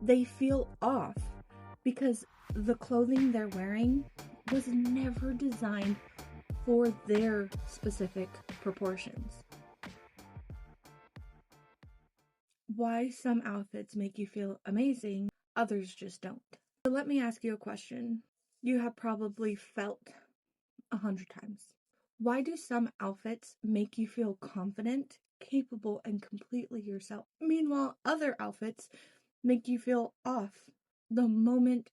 They feel off because the clothing they're wearing was never designed for their specific proportions. Why some outfits make you feel amazing, others just don't. So let me ask you a question you have probably felt 100 times. Why do some outfits make you feel confident, capable, and completely yourself? Meanwhile, other outfits make you feel off the moment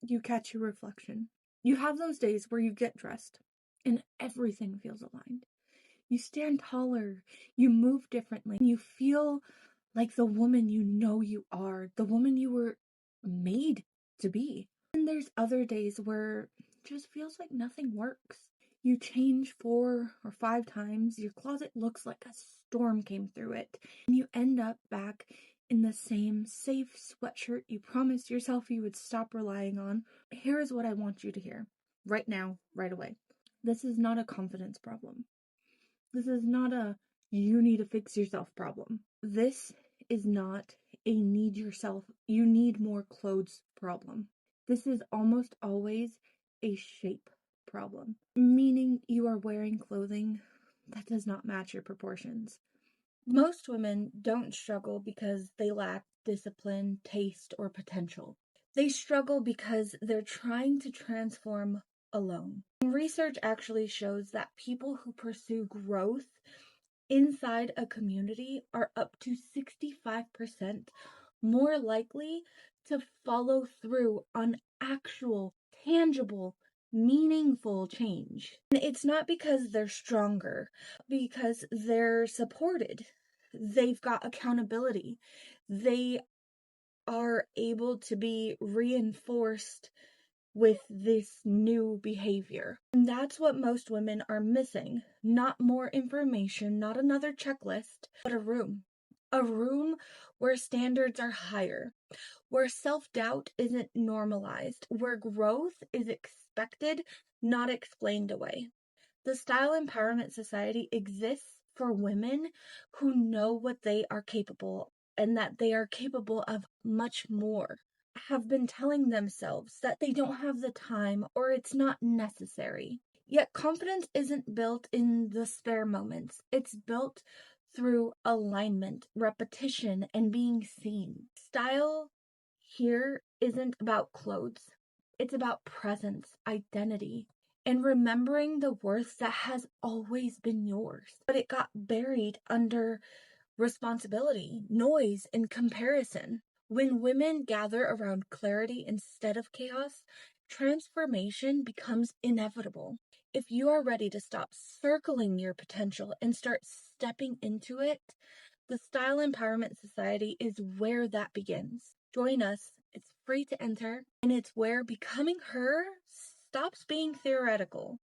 you catch your reflection. You have those days where you get dressed and everything feels aligned. You stand taller, you move differently, you feel like the woman you know you are, the woman you were made to be. And there's other days where it just feels like nothing works. You change 4 or 5 times, your closet looks like a storm came through it, and you end up back in the same safe sweatshirt you promised yourself you would stop relying on. Here is what I want you to hear right now, right away. This is not a confidence problem. This is not a you need to fix yourself problem. This is not a you need more clothes problem. This is almost always a shape problem, meaning you are wearing clothing that does not match your proportions. Most women don't struggle because they lack discipline, taste, or potential. They struggle because they're trying to transform alone. Research actually shows that people who pursue growth inside a community are up to 65% more likely to follow through on actual, tangible, meaningful change. And it's not because they're stronger, because they're supported. They've got accountability. They are able to be reinforced with this new behavior. And that's what most women are missing. Not more information, not another checklist, but a room. A room where standards are higher, where self-doubt isn't normalized, where growth is expected, not explained away. The Style Empowerment Society exists for women who know what they are capable and that they are capable of much more. Have been telling themselves that they don't have the time or it's not necessary. Yet confidence isn't built in the spare moments. It's built through alignment, repetition, and being seen. Style here isn't about clothes. It's about presence, identity, and remembering the worth that has always been yours. But it got buried under responsibility, noise, and comparison. When women gather around clarity instead of chaos, transformation becomes inevitable. If you are ready to stop circling your potential and start stepping into it, the Style Empowerment Society is where that begins. Join us. It's free to enter, and it's where becoming her stops being theoretical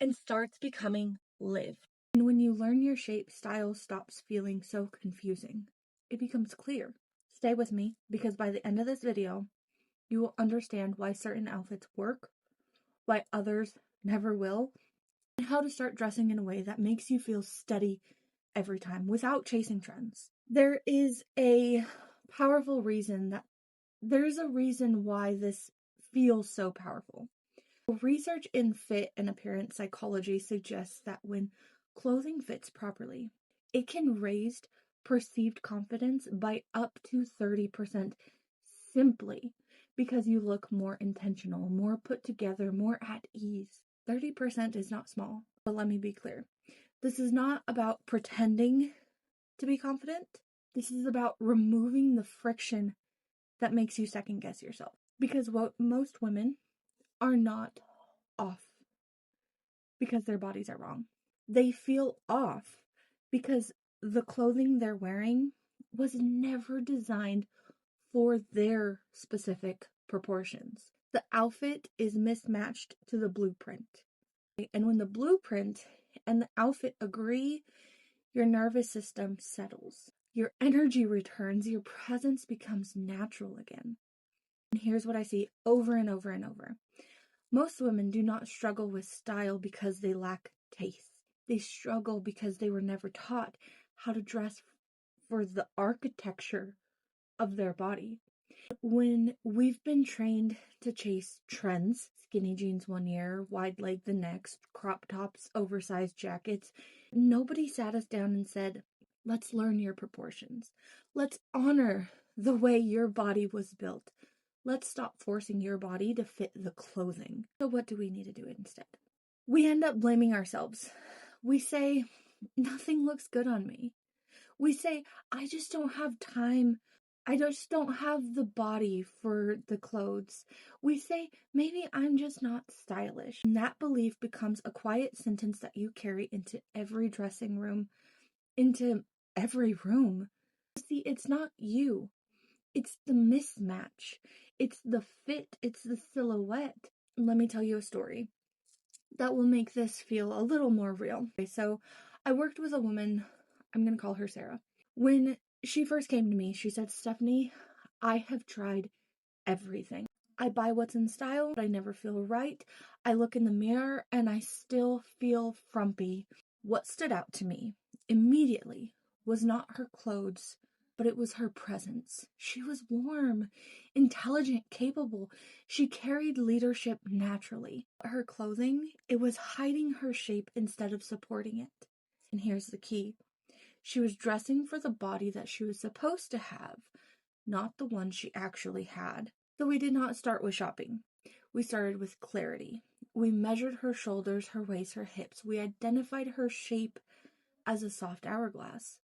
and starts becoming lived. And when you learn your shape, style stops feeling so confusing. It becomes clear. Stay with me, because by the end of this video, you will understand why certain outfits work, why others never will, and how to start dressing in a way that makes you feel steady every time without chasing trends. There is a powerful reason why this feels so powerful. Research in fit and appearance psychology suggests that when clothing fits properly, it can raise perceived confidence by up to 30% simply because you look more intentional, more put together, more at ease. 30% is not small, but let me be clear. This is not about pretending to be confident. This is about removing the friction that makes you second guess yourself. Because what most women are not off because their bodies are wrong. They feel off because the clothing they're wearing was never designed for their specific proportions. The outfit is mismatched to the blueprint. And when the blueprint and the outfit agree, your nervous system settles. Your energy returns, your presence becomes natural again. And here's what I see over and over and over. Most women do not struggle with style because they lack taste. They struggle because they were never taught how to dress for the architecture of their body. When we've been trained to chase trends, skinny jeans one year, wide leg the next, crop tops, oversized jackets, nobody sat us down and said, let's learn your proportions. Let's honor the way your body was built. Let's stop forcing your body to fit the clothing. So what do we need to do instead? We end up blaming ourselves. We say, nothing looks good on me. We say, I just don't have time. I just don't have the body for the clothes. We say, maybe I'm just not stylish. And that belief becomes a quiet sentence that you carry into every dressing room, into every room. See, it's not you. It's the mismatch. It's the fit. It's the silhouette. Let me tell you a story that will make this feel a little more real. Okay, so I worked with a woman, I'm going to call her Sarah. When she first came to me, she said, Stephanie, I have tried everything. I buy what's in style, but I never feel right. I look in the mirror and I still feel frumpy. What stood out to me immediately was not her clothes, but it was her presence. She was warm, intelligent, capable. She carried leadership naturally. Her clothing, it was hiding her shape instead of supporting it. And here's the key. She was dressing for the body that she was supposed to have, not the one she actually had. So we did not start with shopping. We started with clarity. We measured her shoulders, her waist, her hips. We identified her shape as a soft hourglass,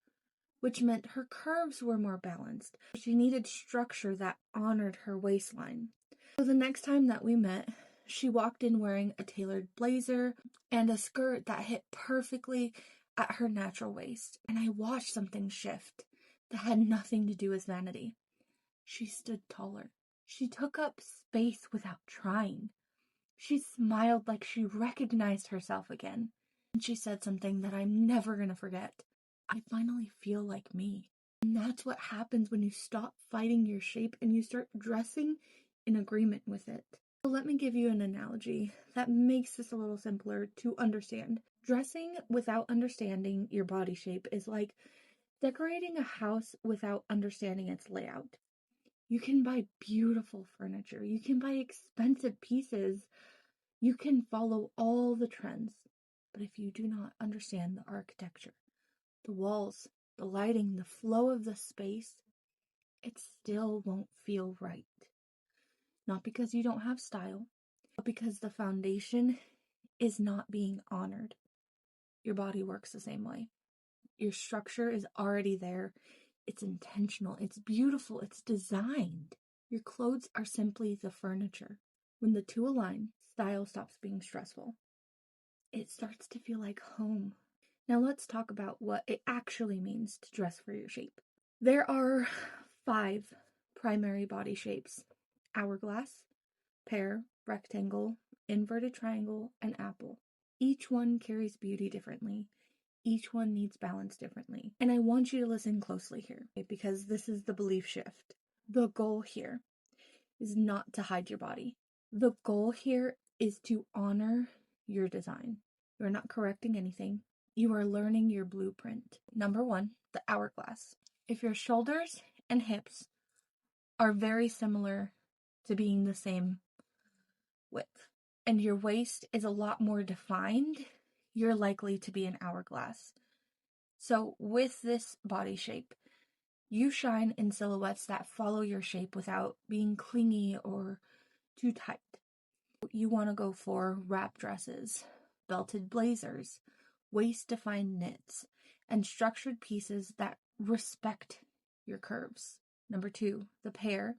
which meant her curves were more balanced. She needed structure that honored her waistline. So the next time that we met, she walked in wearing a tailored blazer and a skirt that hit perfectly at her natural waist. And I watched something shift that had nothing to do with vanity. She stood taller. She took up space without trying. She smiled like she recognized herself again. And she said something that I'm never going to forget. I finally feel like me. And that's what happens when you stop fighting your shape and you start dressing in agreement with it. So let me give you an analogy that makes this a little simpler to understand. Dressing without understanding your body shape is like decorating a house without understanding its layout. You can buy beautiful furniture. You can buy expensive pieces. You can follow all the trends. But if you do not understand the architecture, the walls, the lighting, the flow of the space, it still won't feel right. Not because you don't have style, but because the foundation is not being honored. Your body works the same way. Your structure is already there. It's intentional. It's beautiful. It's designed. Your clothes are simply the furniture. When the two align, style stops being stressful. It starts to feel like home. Now let's talk about what it actually means to dress for your shape. There are 5 primary body shapes: hourglass, pear, rectangle, inverted triangle, and apple. Each one carries beauty differently. Each one needs balance differently. And I want you to listen closely here, okay, because this is the belief shift. The goal here is not to hide your body. The goal here is to honor your design. You're not correcting anything. You are learning your blueprint. Number 1, the hourglass. If your shoulders and hips are very similar to being the same width, and your waist is a lot more defined, you're likely to be an hourglass. So with this body shape, you shine in silhouettes that follow your shape without being clingy or too tight. You want to go for wrap dresses, belted blazers, waist-defined knits, and structured pieces that respect your curves. Number 2, the pear.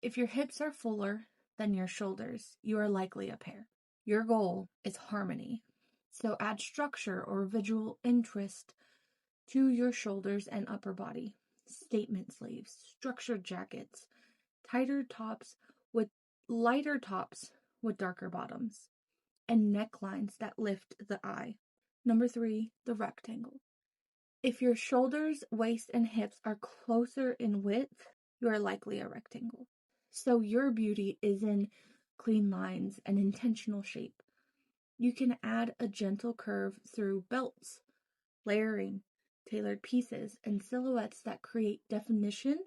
If your hips are fuller than your shoulders, you are likely a pear. Your goal is harmony. So add structure or visual interest to your shoulders and upper body. Statement sleeves, structured jackets, tighter tops with lighter tops with darker bottoms, and necklines that lift the eye. Number 3, the rectangle. If your shoulders, waist, and hips are closer in width, you are likely a rectangle. So your beauty is in clean lines and intentional shape. You can add a gentle curve through belts, layering, tailored pieces, and silhouettes that create definition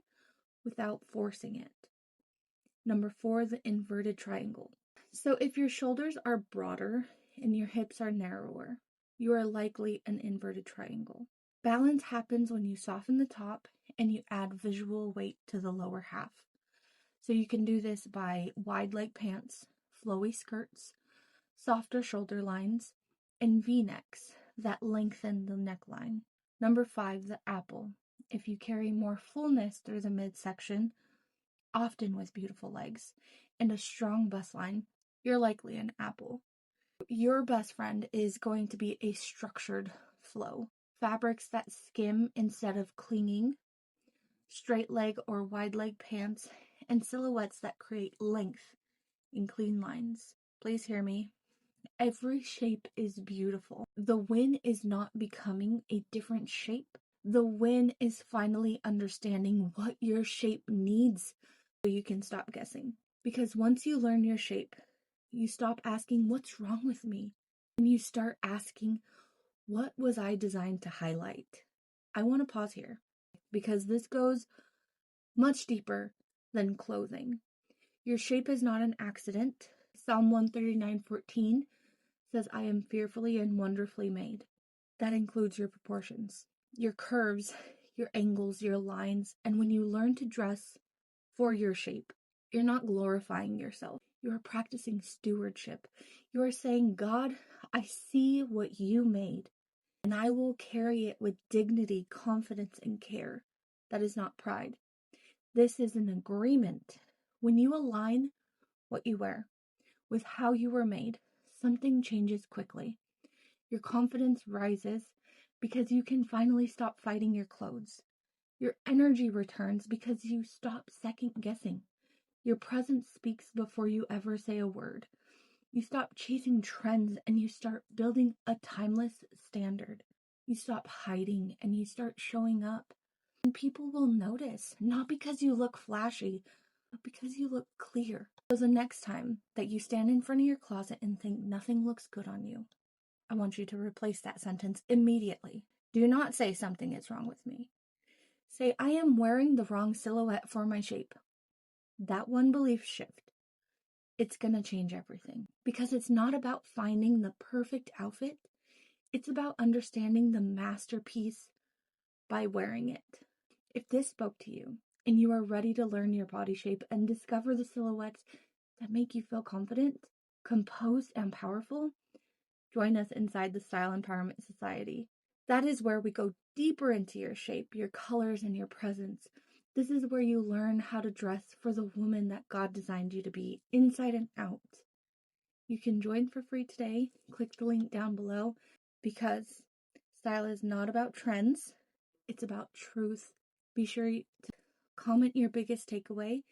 without forcing it. Number 4, the inverted triangle. So if your shoulders are broader and your hips are narrower, you are likely an inverted triangle. Balance happens when you soften the top and you add visual weight to the lower half. So you can do this by wide leg pants, flowy skirts, softer shoulder lines, and V-necks that lengthen the neckline. Number 5, the apple. If you carry more fullness through the midsection, often with beautiful legs, and a strong bust line, you're likely an apple. Your best friend is going to be a structured flow. Fabrics that skim instead of clinging, straight leg or wide leg pants, and silhouettes that create length in clean lines. Please hear me. Every shape is beautiful. The win is not becoming a different shape. The win is finally understanding what your shape needs so you can stop guessing. Because once you learn your shape, you stop asking, what's wrong with me? And you start asking, what was I designed to highlight? I want to pause here because this goes much deeper than clothing. Your shape is not an accident. Psalm 139:14 says, I am fearfully and wonderfully made. That includes your proportions, your curves, your angles, your lines. And when you learn to dress for your shape, you're not glorifying yourself. You are practicing stewardship. You are saying, God, I see what you made, and I will carry it with dignity, confidence, and care. That is not pride. This is an agreement. When you align what you wear with how you were made, something changes quickly. Your confidence rises because you can finally stop fighting your clothes. Your energy returns because you stop second guessing. Your presence speaks before you ever say a word. You stop chasing trends and you start building a timeless standard. You stop hiding and you start showing up. And people will notice, not because you look flashy, but because you look clear. So the next time that you stand in front of your closet and think nothing looks good on you, I want you to replace that sentence immediately. Do not say something is wrong with me. Say, I am wearing the wrong silhouette for my shape. That one belief shift, it's going to change everything. Because it's not about finding the perfect outfit. It's about understanding the masterpiece by wearing it. If this spoke to you and you are ready to learn your body shape and discover the silhouettes that make you feel confident, composed, and powerful, join us inside the Style Empowerment Society. That is where we go deeper into your shape, your colors, and your presence. This is where you learn how to dress for the woman that God designed you to be, inside and out. You can join for free today. Click the link down below because style is not about trends. It's about truth. Be sure to comment your biggest takeaway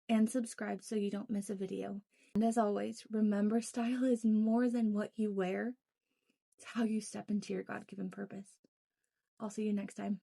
and subscribe so you don't miss a video. And as always, remember, style is more than what you wear. It's how you step into your God-given purpose. I'll see you next time.